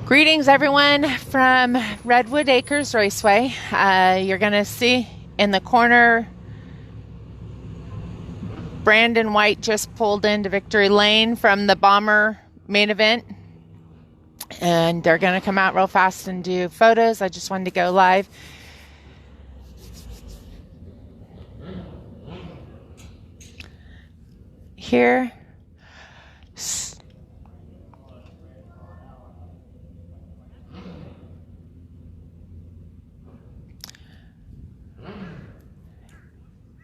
Greetings, everyone, from Redwood Acres Raceway. You're going to see in the corner, Brandon White just pulled into Victory Lane from the Bomber main event. And they're going to come out real fast and do photos. I just wanted to go live. Here.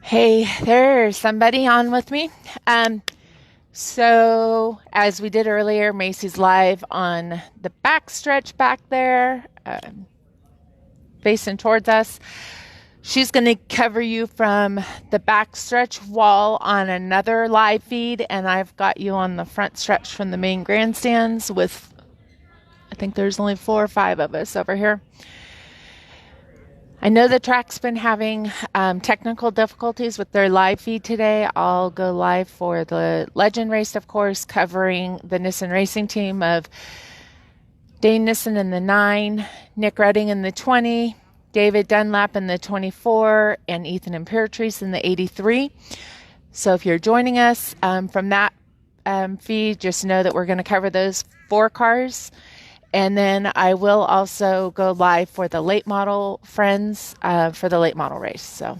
Hey, there's somebody on with me. So as we did earlier, Macy's live on the back stretch back there, facing towards us. She's going to cover you from the back stretch wall on another live feed, and I've got you on the front stretch from the main grandstands with, I think there's only 4 or 5 of us over here. I know the track's been having technical difficulties with their live feed today. I'll go live for the Legend race, of course, covering the Nissan Racing team of Dane Nissen in the 9, Nick Redding in the 20, David Dunlap in the 24, and Ethan Imperatrice in the 83. So if you're joining us from that feed, just know that we're going to cover those 4 cars. And then I will also go live for the late model friends for the late model race. So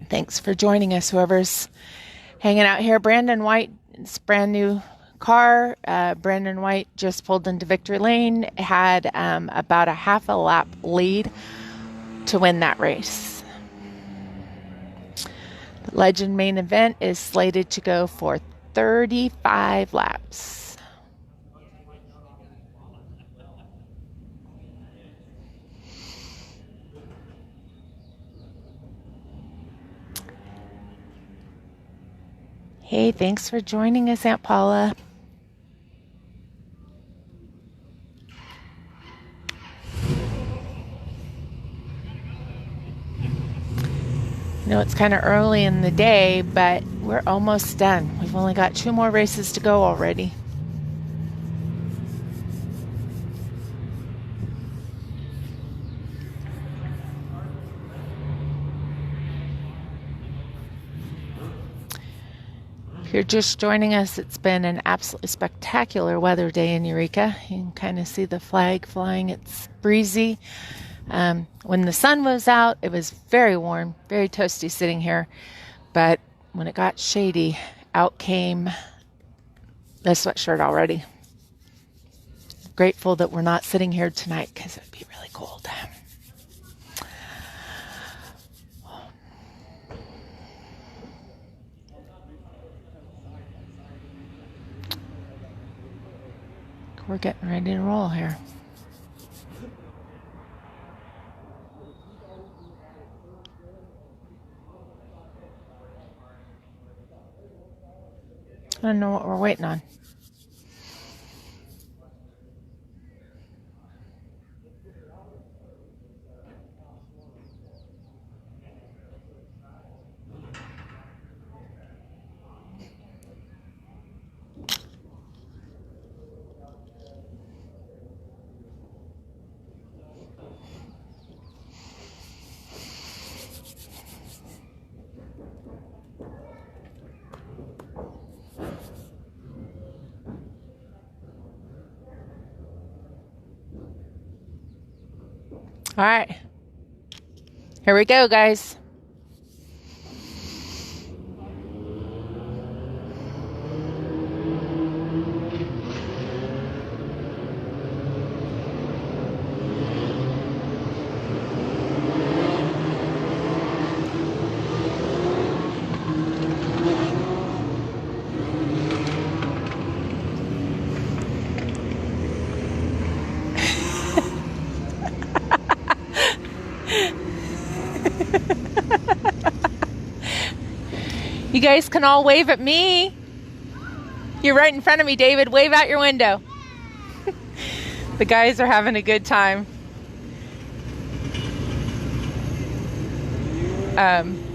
thanks for joining us, whoever's hanging out here. Brandon White, it's a brand new car. Brandon White just pulled into Victory Lane, had about a half a lap lead to win that race. The Legend main event is slated to go for 35 laps. Hey, thanks for joining us, Aunt Paula. I know it's kind of early in the day, but we're almost done. We've only got 2 more races to go already. If you're just joining us, it's been an absolutely spectacular weather day in Eureka. You can kind of see the flag flying. It's breezy. When the sun was out, it was very warm, very toasty sitting here. But when it got shady, out came the sweatshirt already. Grateful that we're not sitting here tonight because it would be really cold. We're getting ready to roll here. I don't know what we're waiting on. All right, here we go, guys. You guys can all wave at me. You're right in front of me, David. Wave out your window. The guys are having a good time.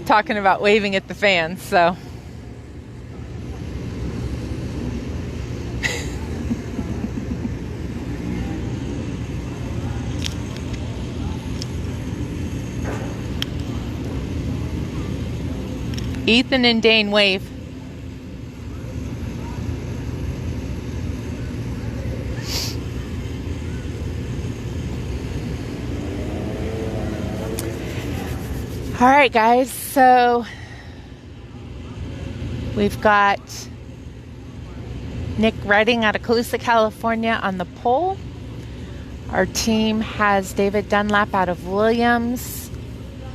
Talking about waving at the fans, so. Ethan and Dane, wave. All right, guys, so we've got Nick Redding out of Colusa, California on the pole. Our team has David Dunlap out of Williams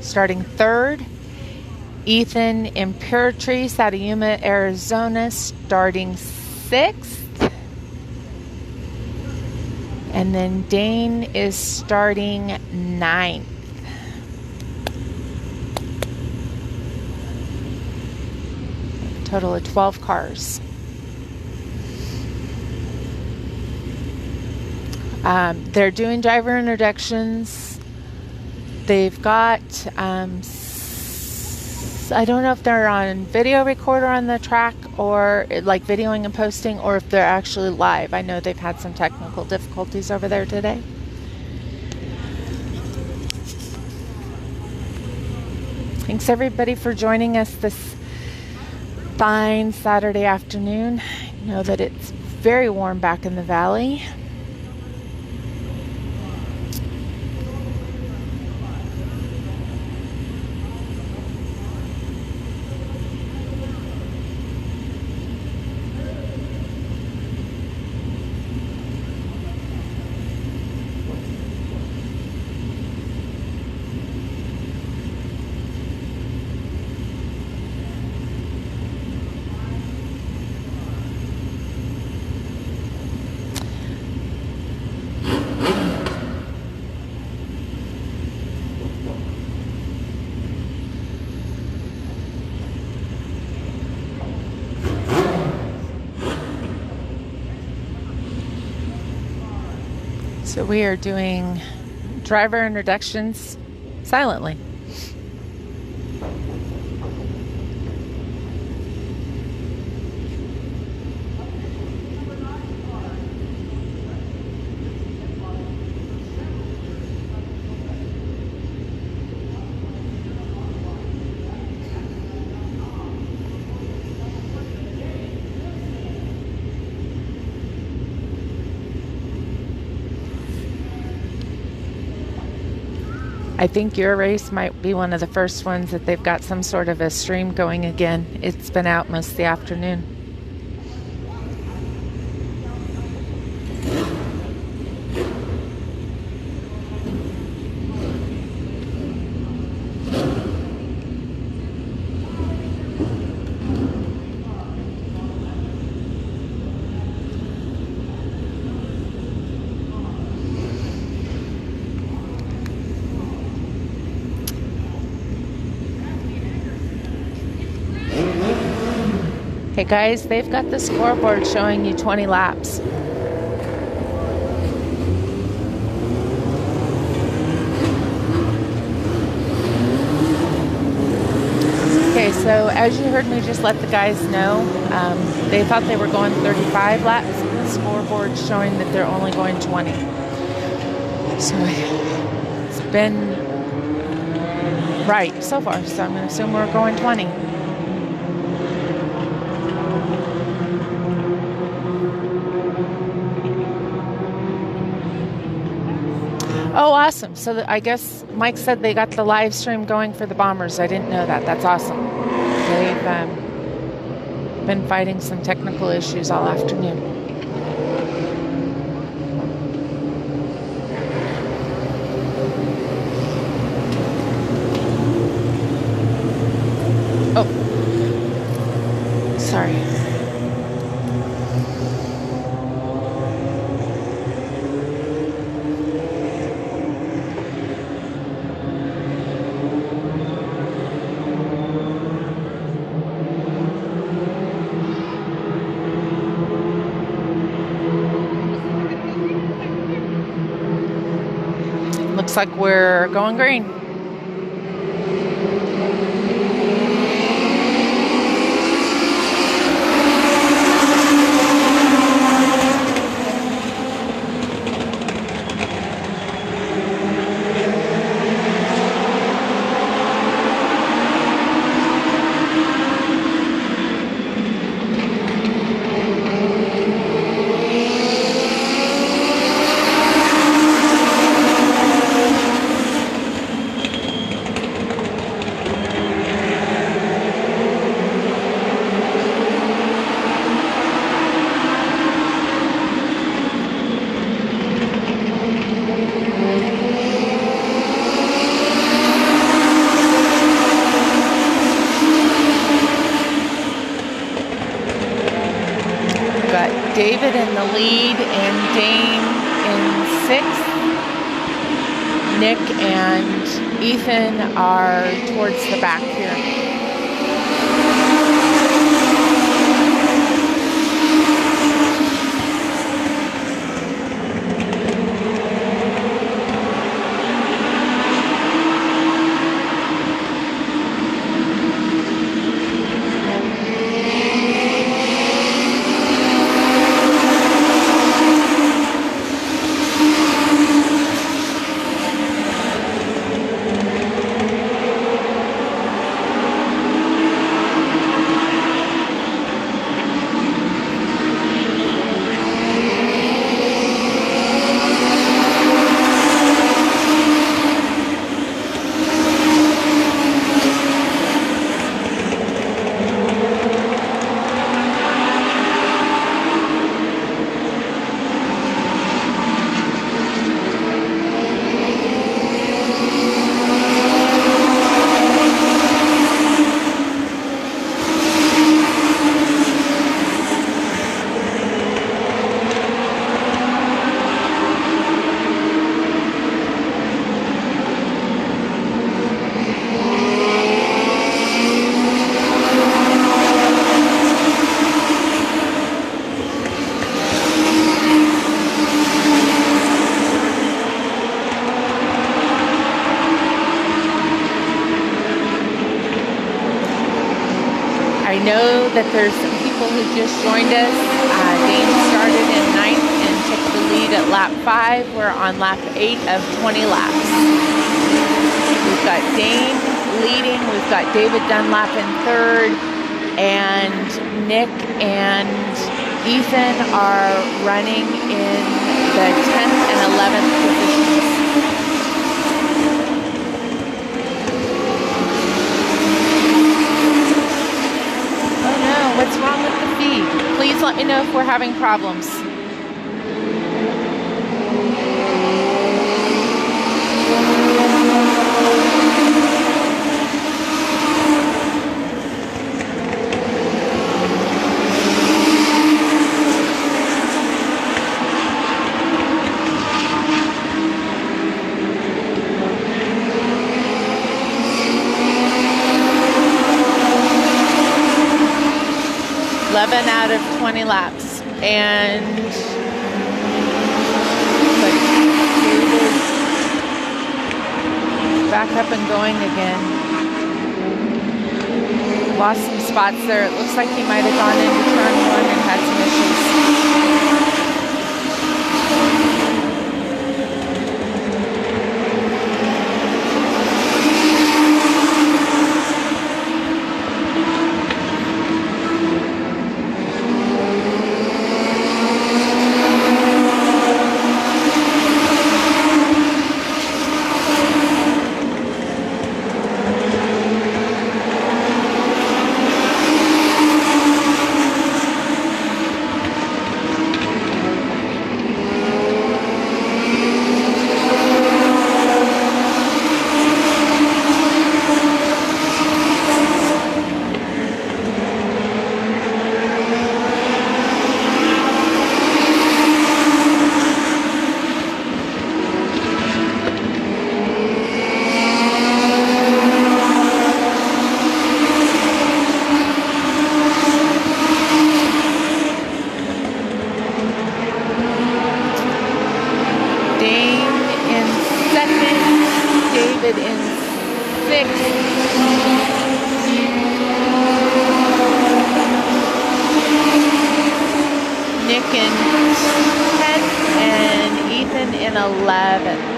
starting third. Ethan Imperatrice out of Yuma, Arizona starting sixth. And then Dane is starting ninth. Total of 12 cars. They're doing driver introductions. They've got, I don't know if they're on video recorder on the track or like videoing and posting, or if they're actually live. I know they've had some technical difficulties over there today. Thanks everybody for joining us this fine Saturday afternoon. I know that it's very warm back in the valley. So we are doing driver introductions silently. I think your race might be one of the first ones that they've got some sort of a stream going again. It's been out most of the afternoon. Hey guys, they've got the scoreboard showing you 20 laps. Okay, so as you heard me just let the guys know, they thought they were going 35 laps. The scoreboard's showing that they're only going 20. So it's been right so far, so I'm going to assume we're going 20. Oh, awesome. So I guess Mike said they got the live stream going for the Bombers. I didn't know that. That's awesome. They've been fighting some technical issues all afternoon. Oh, sorry. Looks like we're going green. got David in the lead and Dane in sixth. Nick and Ethan are towards the back here. I know that there's some people who just joined us. Dane started in 9th and took the lead at lap 5. We're on lap 8 of 20 laps. We've got Dane leading. We've got David Dunlap in 3rd. And Nick and Ethan are running in the 10th and 11th positions. What's wrong with the feed? Please let me know if we're having problems. Out of 20 laps, and back up and going again. Lost some spots there. It looks like he might have gone into turn 1 and had some issues. 6. Nick in 10th and Ethan in 11th.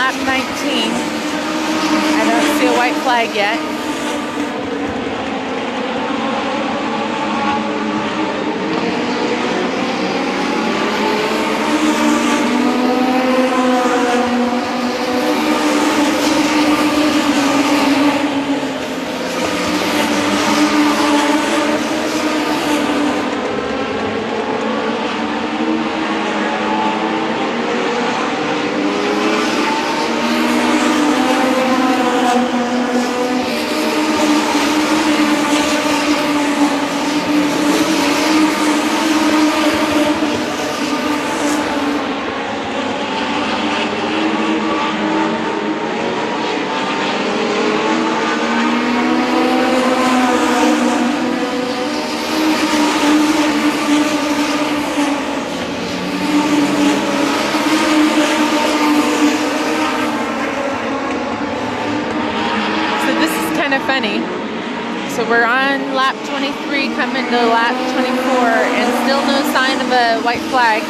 lap 19. I don't see a white flag yet. Funny. So we're on lap 23 coming to lap 24 and still no sign of a white flag.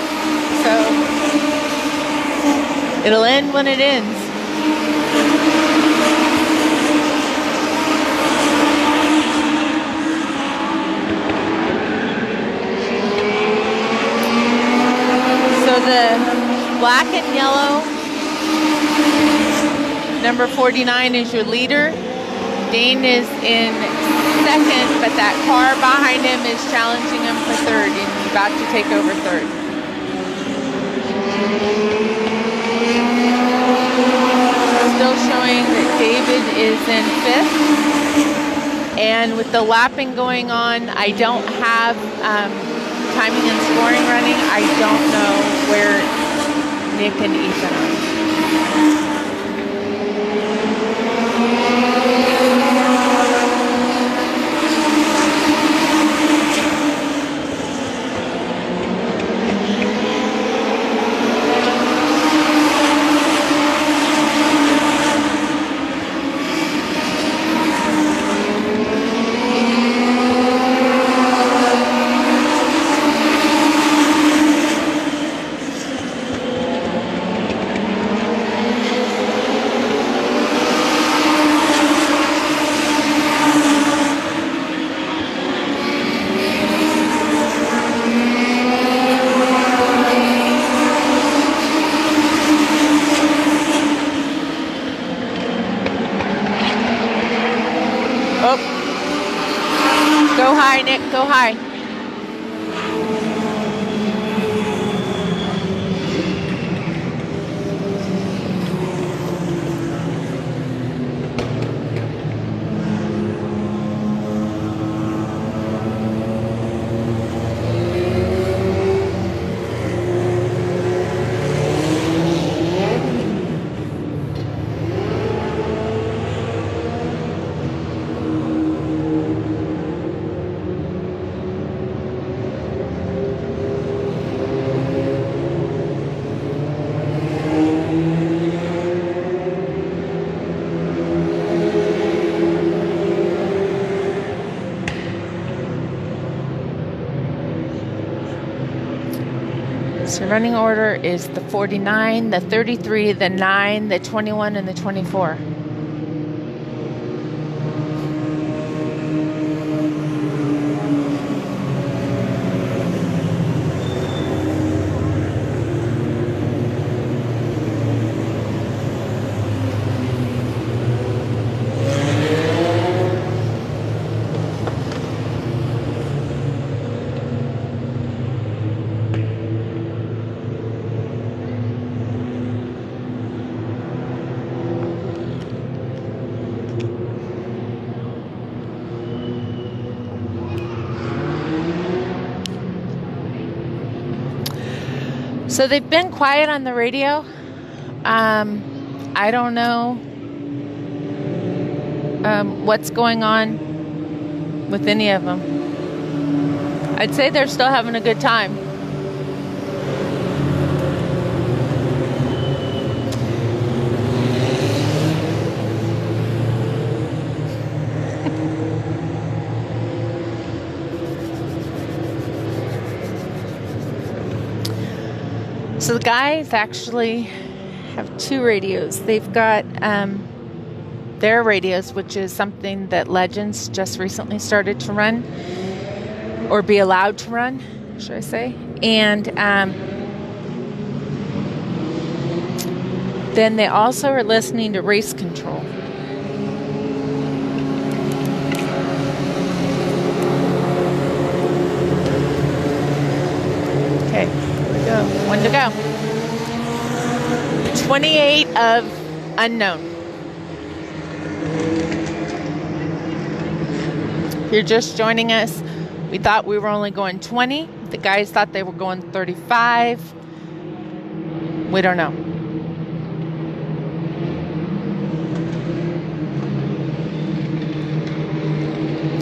So it'll end when it ends. So the black and yellow, number 49 is your leader. Dane is in second, but that car behind him is challenging him for third and he's about to take over third. Still showing that David is in fifth. And with the lapping going on, I don't have timing and scoring running. I don't know where Nick and Ethan are. Go high, Nick, go high. So running order is the 49, the 33, the 9, the 21, and the 24. So they've been quiet on the radio. I don't know what's going on with any of them. I'd say they're still having a good time. So the guys actually have two radios. They've got their radios, which is something that Legends just recently started to run, or be allowed to run, should I say. And then they also are listening to race control. Okay, here we go. One to go. 28 of unknown. If you're just joining us, we thought we were only going 20. The guys thought they were going 35. We don't know.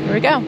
Here we go.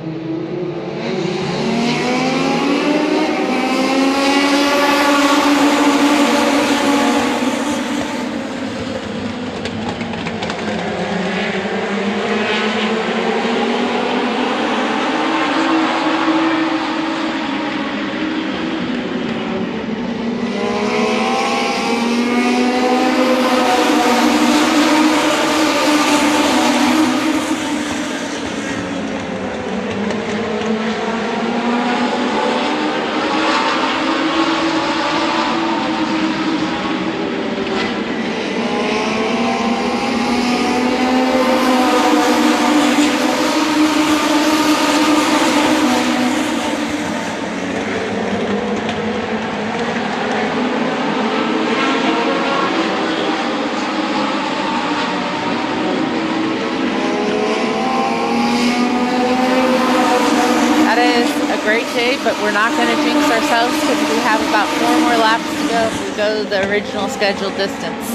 But we're not going to jinx ourselves because we have about 4 more laps to go if we go the original scheduled distance.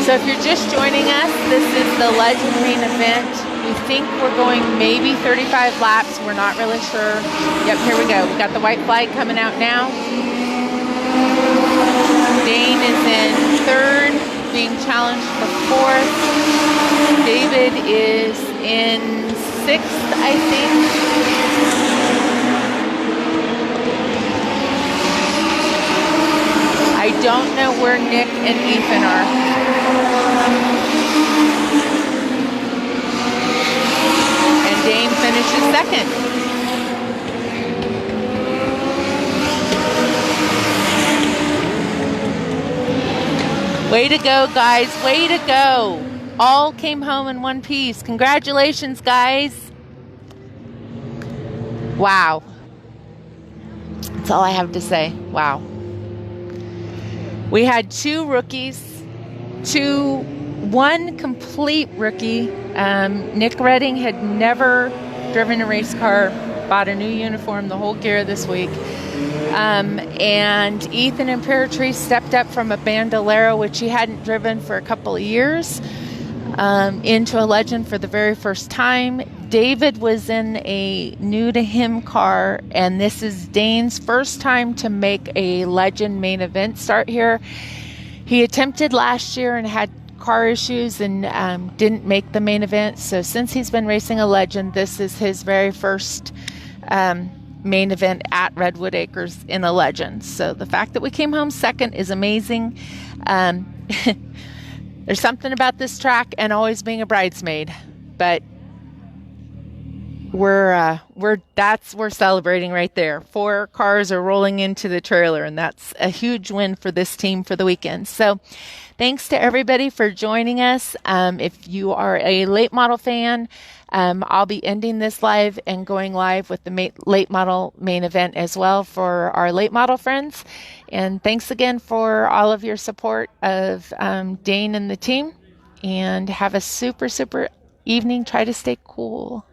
So if you're just joining us, this is the Legend main event. We think we're going maybe 35 laps. We're not really sure. Yep, here we go. We got the white flag coming out now. Dane is in third, being challenged for fourth. David is in sixth, I think. I don't know where Nick and Ethan are. And Dane finishes second. Way to go, guys. Way to go. All came home in one piece. Congratulations, guys. Wow. That's all I have to say. Wow. We had 2 rookies, one complete rookie. Nick Redding had never driven a race car, bought a new uniform, the whole gear this week. And Ethan Imperatrice stepped up from a Bandolero, which he hadn't driven for a couple of years, into a Legend for the very first time. David was in a new to him car, and this is Dane's first time to make a Legend main event start here. He attempted last year and had car issues and didn't make the main event. So since he's been racing a Legend, this is his very first main event at Redwood Acres in a Legend. So the fact that we came home second is amazing. There's something about this track and always being a bridesmaid, but we're celebrating right there. 4 cars are rolling into the trailer, and that's a huge win for this team for the weekend. So thanks to everybody for joining us. If you are a late model fan, I'll be ending this live and going live with the late model main event as well for our late model friends. And thanks again for all of your support of Dane and the team, and have a super, super evening. Try to stay cool.